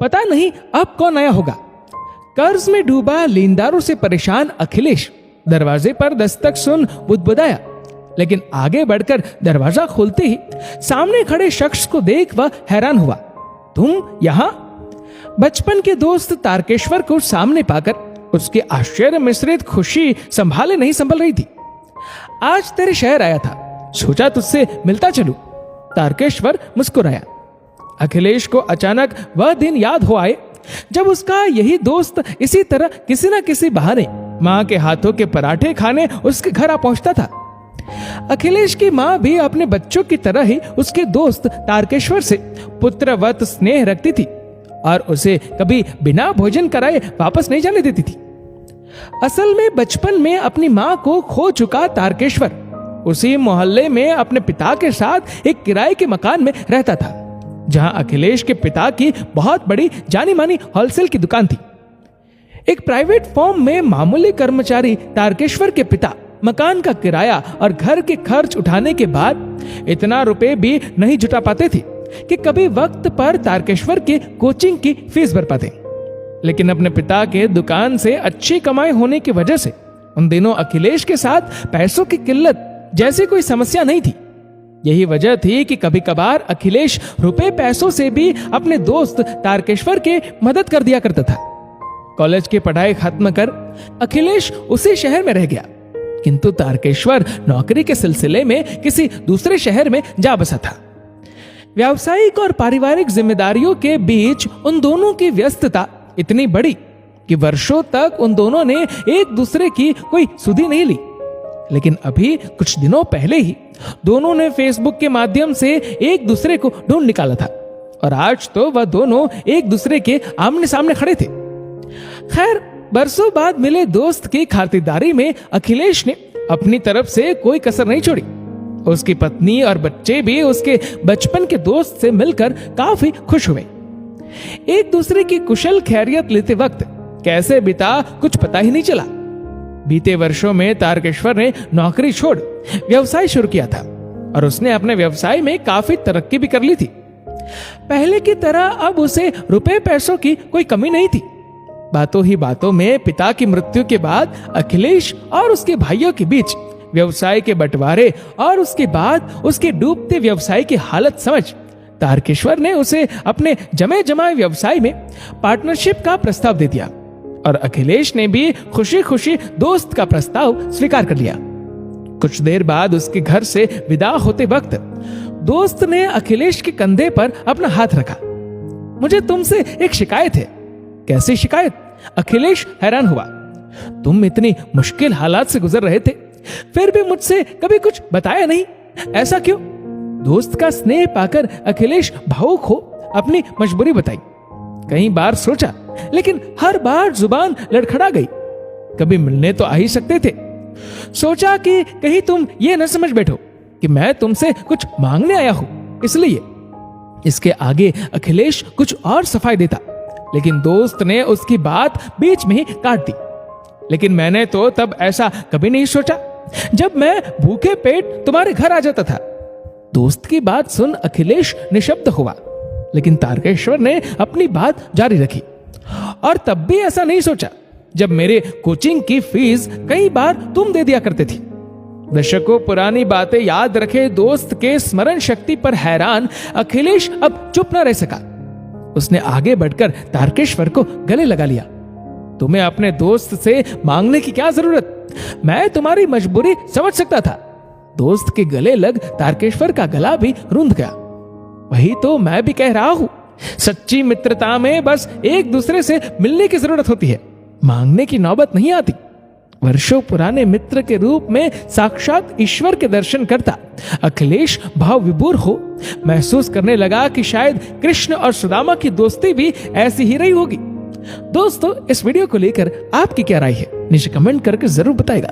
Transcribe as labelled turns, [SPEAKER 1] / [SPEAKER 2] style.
[SPEAKER 1] पता नहीं अब कौन आया होगा। कर्ज में डूबा लेनदारों से परेशान अखिलेश दरवाजे पर दस्तक सुन बुदबुदाया, लेकिन आगे बढ़कर दरवाजा खोलते ही सामने खड़े शख्स को देख वह हैरान हुआ। तुम यहां? बचपन के दोस्त तारकेश्वर को सामने पाकर उसके आश्चर्य मिश्रित खुशी संभाले नहीं संभल रही थी। आज तेरे शहर आया था, सोचा तुझसे मिलता चलूं। तारकेश्वर मुस्कुराया। अखिलेश को अचानक वह दिन याद हो आए जब उसका यही दोस्त इसी तरह किसी न किसी बहाने मां के हाथों के पराठे खाने उसके घर आ पहुंचता था। अखिलेश की मां भी अपने बच्चों की तरह ही उसके दोस्त तारकेश्वर से पुत्रवत स्नेह रखती थी और उसे कभी बिना भोजन कराए वापस नहीं जाने देती थी। असल में बचपन में अपनी मां को खो चुका तारकेश्वर उसी मोहल्ले में अपने पिता के साथ एक किराए के मकान में रहता था, जहां अखिलेश के पिता की बहुत बड़ी जानी मानी होलसेल की दुकान थी। एक प्राइवेट फर्म में मामूली कर्मचारी तारकेश्वर के पिता मकान का किराया और घर के खर्च उठाने के बाद इतना रुपए भी नहीं जुटा पाते थे कि कभी वक्त पर तारकेश्वर के कोचिंग की फीस भर पाते। लेकिन अपने पिता के दुकान से अच्छी कमाई होने की वजह से उन दिनों अखिलेश के साथ पैसों की किल्लत जैसी कोई समस्या नहीं थी। यही वजह थी कि कभी कभार अखिलेश रुपए पैसों से भी अपने दोस्त तारकेश्वर के मदद कर दिया करता था। कॉलेज की पढ़ाई खत्म कर अखिलेश उसी शहर में रह गया, किंतु तारकेश्वर नौकरी के सिलसिले में किसी दूसरे शहर में जा बसा था। व्यावसायिक और पारिवारिक जिम्मेदारियों के बीच उन दोनों की व्यस्तता इतनी बड़ी कि वर्षों तक उन दोनों ने एक दूसरे की कोई सुधि नहीं ली। लेकिन अभी कुछ दिनों पहले ही दोनों ने फेसबुक के माध्यम से एक दूसरे को ढूंढ निकाला था और आज तो वह दोनों एक दूसरे के आमने सामने खड़े थे। खैर, बरसों बाद मिले दोस्त की खातिरदारी में अखिलेश ने अपनी तरफ से कोई कसर नहीं छोड़ी। उसकी पत्नी और बच्चे भी उसके बचपन के दोस्त से मिलकर काफी खुश हुए। एक दूसरे की कुशल खैरियत लेते वक्त कैसे बीता कुछ पता ही नहीं चला। बीते वर्षों में तारकेश्वर ने नौकरी छोड़ व्यवसाय शुरू किया था और उसने अपने व्यवसाय में काफी तरक्की भी कर ली थी। पहले की तरह अब उसे रुपए पैसों की कोई कमी नहीं थी। बातों ही बातों में पिता की मृत्यु के बाद अखिलेश और उसके भाइयों के बीच व्यवसाय के बंटवारे और उसके बाद उसके डूबते व्यवसाय की हालत समझ तारकेश्वर ने उसे अपने जमे जमाए व्यवसाय में पार्टनरशिप का प्रस्ताव दे दिया और अखिलेश ने भी खुशी खुशी दोस्त का प्रस्ताव स्वीकार कर लिया। कुछ देर बाद उसके घर से विदा होते वक्त दोस्त ने अखिलेश के कंधे पर अपना हाथ रखा। मुझे तुमसे एक शिकायत है। कैसी शिकायत? अखिलेश हैरान हुआ। तुम इतनी मुश्किल हालात से गुजर रहे थे, फिर भी मुझसे कभी कुछ बताया नहीं, ऐसा क्यों? दोस्त का स्नेह पाकर अखिलेश भावुक हो अपनी मजबूरी बताई। कई बार सोचा, लेकिन हर बार जुबान लड़खड़ा गई। कभी मिलने तो आ ही सकते थे। सोचा कि कहीं तुम ये न समझ बैठो कि मैं तुमसे कुछ मांगने आया हूं, इसलिए। इसके आगे अखिलेश कुछ और सफाई देता, लेकिन दोस्त ने उसकी बात बीच में ही काट दी। लेकिन मैंने तो तब ऐसा कभी नहीं सोचा जब मैं भूखे पेट तुम्हारे घर आ जाता था। दोस्त की बात सुन अखिलेश निशब्द हुआ, लेकिन तारकेश्वर ने अपनी बात जारी रखी। और तब भी ऐसा नहीं सोचा जब मेरे कोचिंग की फीस कई बार तुम दे दिया करते थे। दशकों पुरानी बातें याद रखे दोस्त के स्मरण शक्ति पर हैरान अखिलेश अब चुप न रह सका। उसने आगे बढ़कर तारकेश्वर को गले लगा लिया। तुम्हें अपने दोस्त से मांगने की क्या जरूरत? मैं तुम्हारी मजबूरी समझ सकता था। दोस्त के गले लग तारकेश्वर का गला भी रुंध गया। वही तो मैं भी कह रहा हूं, सच्ची मित्रता में बस एक दूसरे से मिलने की जरूरत होती है, मांगने की नौबत नहीं आती। वर्षों पुराने मित्र के रूप में साक्षात ईश्वर के दर्शन करता अखिलेश भाव विभोर हो महसूस करने लगा कि शायद कृष्ण और सुदामा की दोस्ती भी ऐसी ही रही होगी। दोस्तों, इस वीडियो को लेकर आपकी क्या राय है नीचे कमेंट करके जरूर बताएगा।